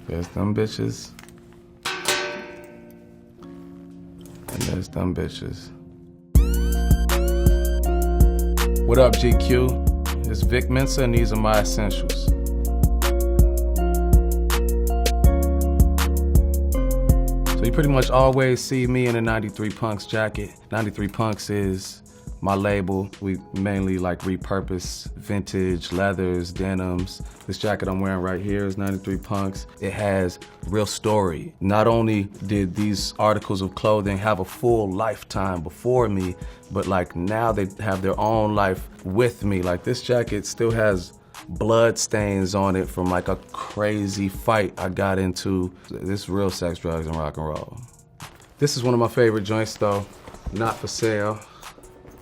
There's them bitches. And there's them bitches. What up, GQ? It's Vic Mensa, and these are my essentials. So you pretty much always see me in a 93 Punks jacket. 93 Punks is my label. We mainly like repurpose vintage leathers, denims. This jacket I'm wearing right here is 93 Punks. It has real story. Not only did these articles of clothing have a full lifetime before me, but like now they have their own life with me. Like this jacket still has blood stains on it from like a crazy fight I got into. This real sex, drugs, and rock and roll. This is one of my favorite joints though, not for sale.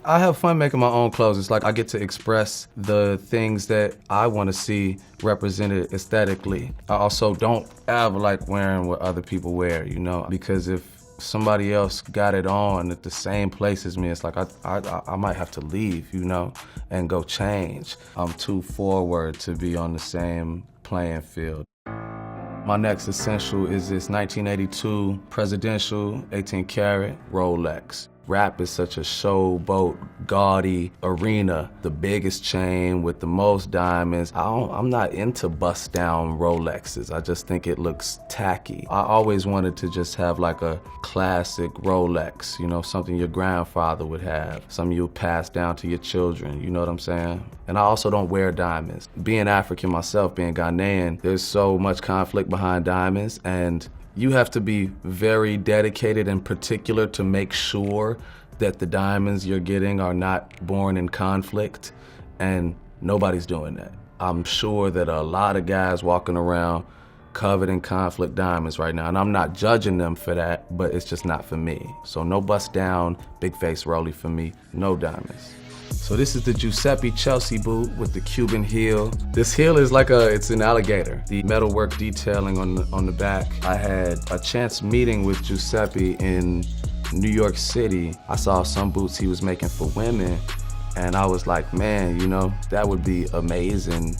I have fun making my own clothes. It's like I get to express the things that I want to see represented aesthetically. I also don't ever like wearing what other people wear, you know, because if somebody else got it on at the same place as me, it's like I might have to leave, you know, and go change. I'm too forward to be on the same playing field. My next essential is this 1982 presidential 18 karat Rolex. Rap is such a showboat, gaudy arena. The biggest chain with the most diamonds. I'm not into bust down Rolexes. I just think it looks tacky. I always wanted to just have like a classic Rolex, you know, something your grandfather would have, something you pass down to your children, you know what I'm saying? And I also don't wear diamonds. Being African myself, being Ghanaian, there's so much conflict behind diamonds, and you have to be very dedicated and particular to make sure that the diamonds you're getting are not born in conflict, and nobody's doing that. I'm sure that a lot of guys walking around covered in conflict diamonds right now, and I'm not judging them for that, but it's just not for me. So no bust down, big face rolly for me, no diamonds. So this is the Giuseppe Chelsea boot with the Cuban heel. This heel is like it's an alligator. The metalwork detailing on the back. I had a chance meeting with Giuseppe in New York City. I saw some boots he was making for women, and I was like, man, you know, that would be amazing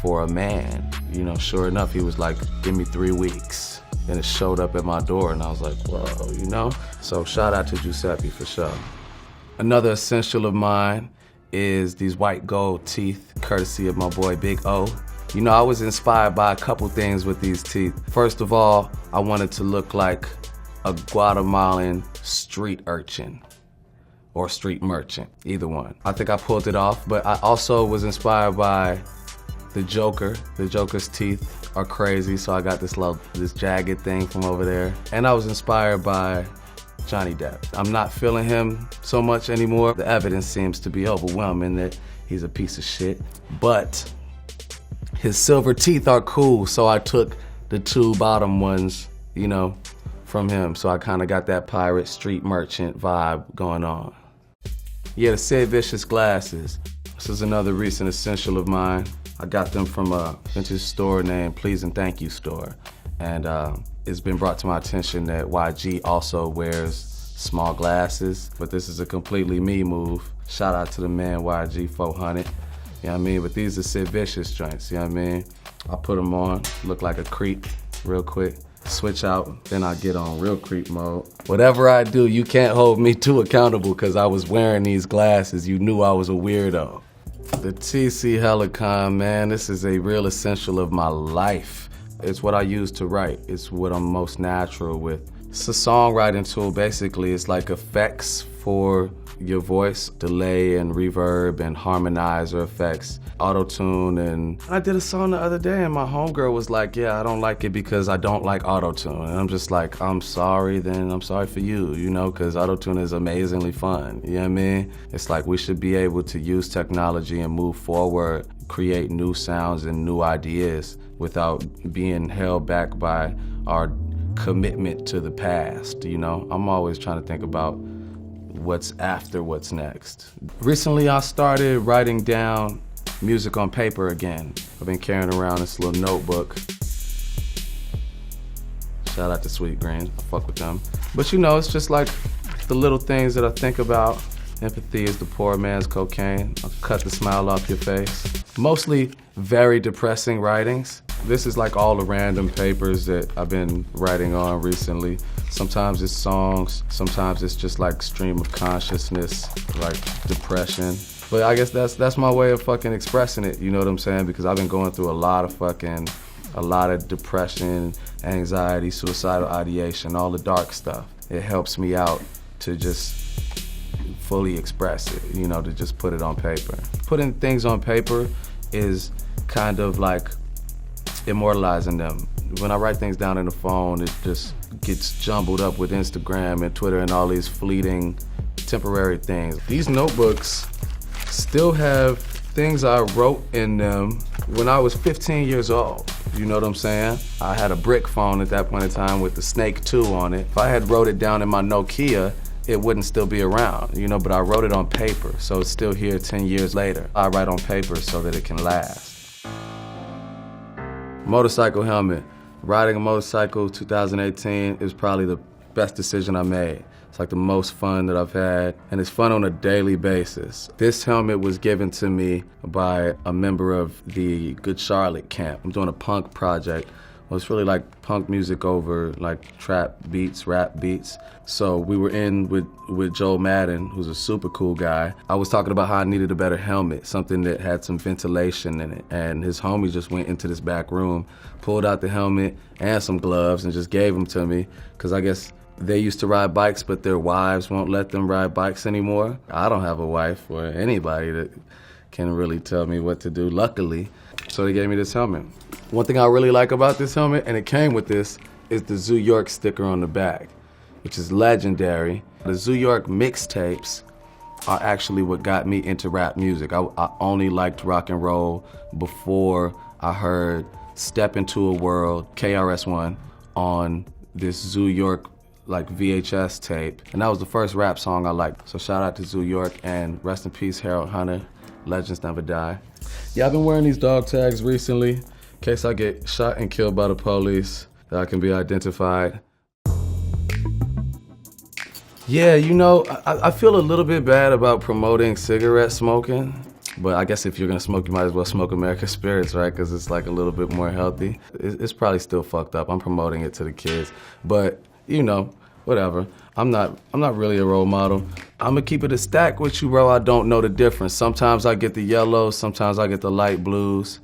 for a man. You know, sure enough, he was like, give me 3 weeks. And it showed up at my door, and I was like, whoa, you know? So shout out to Giuseppe for sure. Another essential of mine is these white gold teeth, courtesy of my boy Big O. You know, I was inspired by a couple things with these teeth. First of all, I wanted to look like a Guatemalan street urchin or street merchant, either one. I think I pulled it off, but I also was inspired by the Joker. The Joker's teeth are crazy, so I got this jagged thing from over there. And I was inspired by Johnny Depp. I'm not feeling him so much anymore. The evidence seems to be overwhelming that he's a piece of shit, but his silver teeth are cool, so I took the 2 bottom ones, you know, from him. So I kind of got that pirate street merchant vibe going on. Yeah, the Sid Vicious glasses. This is another recent essential of mine. I got them from a vintage store named Please and Thank You Store. And it's been brought to my attention that YG also wears small glasses, but this is a completely me move. Shout out to the man YG 400, you know what I mean? But these are Sid Vicious joints, you know what I mean? I put them on, look like a creep real quick, switch out, then I get on real creep mode. Whatever I do, you can't hold me too accountable because I was wearing these glasses. You knew I was a weirdo. The TC Helicon, man, this is a real essential of my life. It's what I use to write. It's what I'm most natural with. It's a songwriting tool, basically. It's like effects for your voice, delay and reverb and harmonizer effects, auto-tune. And I did a song the other day and my homegirl was like, yeah, I don't like it because I don't like auto-tune. And I'm just like, I'm sorry, then I'm sorry for you, you know, because auto-tune is amazingly fun, you know what I mean? It's like we should be able to use technology and move forward, create new sounds and new ideas without being held back by our commitment to the past, you know? I'm always trying to think about what's after what's next. Recently, I started writing down music on paper again. I've been carrying around this little notebook. Shout out to Sweet Greens, I fuck with them. But you know, it's just like the little things that I think about. Empathy is the poor man's cocaine. I'll cut the smile off your face. Mostly very depressing writings. This is like all the random papers that I've been writing on recently. Sometimes it's songs, sometimes it's just like stream of consciousness, like depression. But I guess that's my way of fucking expressing it, you know what I'm saying? Because I've been going through a lot of depression, anxiety, suicidal ideation, all the dark stuff. It helps me out to just fully express it, you know, to just put it on paper. Putting things on paper is kind of like immortalizing them. When I write things down in the phone, it just gets jumbled up with Instagram and Twitter and all these fleeting, temporary things. These notebooks still have things I wrote in them when I was 15 years old. You know what I'm saying? I had a brick phone at that point in time with the Snake 2 on it. If I had wrote it down in my Nokia, it wouldn't still be around, you know, but I wrote it on paper, so it's still here 10 years later. I write on paper so that it can last. Motorcycle helmet. Riding a motorcycle 2018 is probably the best decision I made. It's like the most fun that I've had, and it's fun on a daily basis. This helmet was given to me by a member of the Good Charlotte camp. I'm doing a punk project. Well, it's really like punk music over like trap beats, rap beats. So we were in with Joe Madden, who's a super cool guy. I was talking about how I needed a better helmet, something that had some ventilation in it. And his homie just went into this back room, pulled out the helmet and some gloves and just gave them to me. Cause I guess they used to ride bikes, but their wives won't let them ride bikes anymore. I don't have a wife or anybody that can really tell me what to do, luckily. So they gave me this helmet. One thing I really like about this helmet, and it came with this, is the Zoo York sticker on the back, which is legendary. The Zoo York mixtapes are actually what got me into rap music. I only liked rock and roll before I heard Step Into a World, KRS-One, on this Zoo York like VHS tape. And that was the first rap song I liked. So shout out to Zoo York, and rest in peace, Harold Hunter. Legends never die. Yeah, I've been wearing these dog tags recently in case I get shot and killed by the police, that I can be identified. Yeah, you know, I feel a little bit bad about promoting cigarette smoking, but I guess if you're gonna smoke, you might as well smoke American Spirits, right? Because it's like a little bit more healthy. It's probably still fucked up. I'm promoting it to the kids, but you know, whatever. I'm not really a role model. I'm gonna keep it a stack with you, bro. I don't know the difference. Sometimes I get the yellows, sometimes I get the light blues.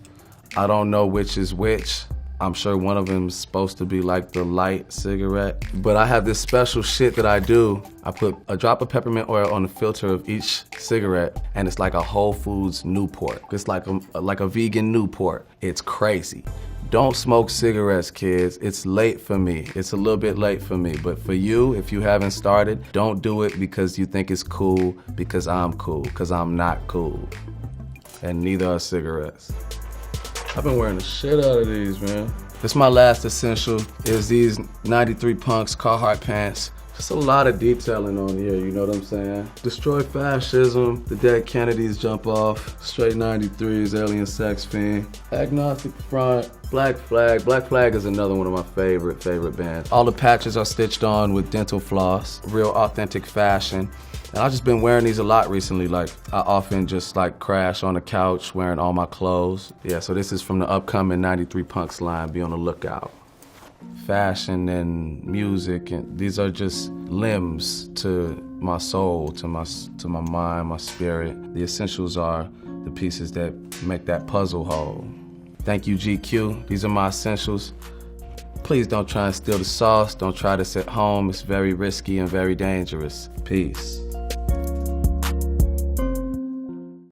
I don't know which is which. I'm sure one of them is supposed to be like the light cigarette. But I have this special shit that I do. I put a drop of peppermint oil on the filter of each cigarette, and it's like a Whole Foods Newport. It's like a vegan Newport. It's crazy. Don't smoke cigarettes, kids. It's late for me. It's a little bit late for me. But for you, if you haven't started, don't do it because you think it's cool, because I'm cool, because I'm not cool. And neither are cigarettes. I've been wearing the shit out of these, man. This my last essential, is these 93 Punks Carhartt pants. Just a lot of detailing on here, you know what I'm saying? Destroy fascism, the dead Kennedys jump off, straight 93s, alien sex fiend, agnostic front, Black Flag. Black Flag is another one of my favorite bands. All the patches are stitched on with dental floss, real authentic fashion. And I've just been wearing these a lot recently. Like, I often just like crash on the couch wearing all my clothes. Yeah, so this is from the upcoming 93 Punks line, be on the lookout. Fashion and music, and these are just limbs to my soul, to my mind, my spirit. The essentials are the pieces that make that puzzle whole. Thank you, GQ. These are my essentials. Please don't try and steal the sauce. Don't try this at home. It's very risky and very dangerous. Peace.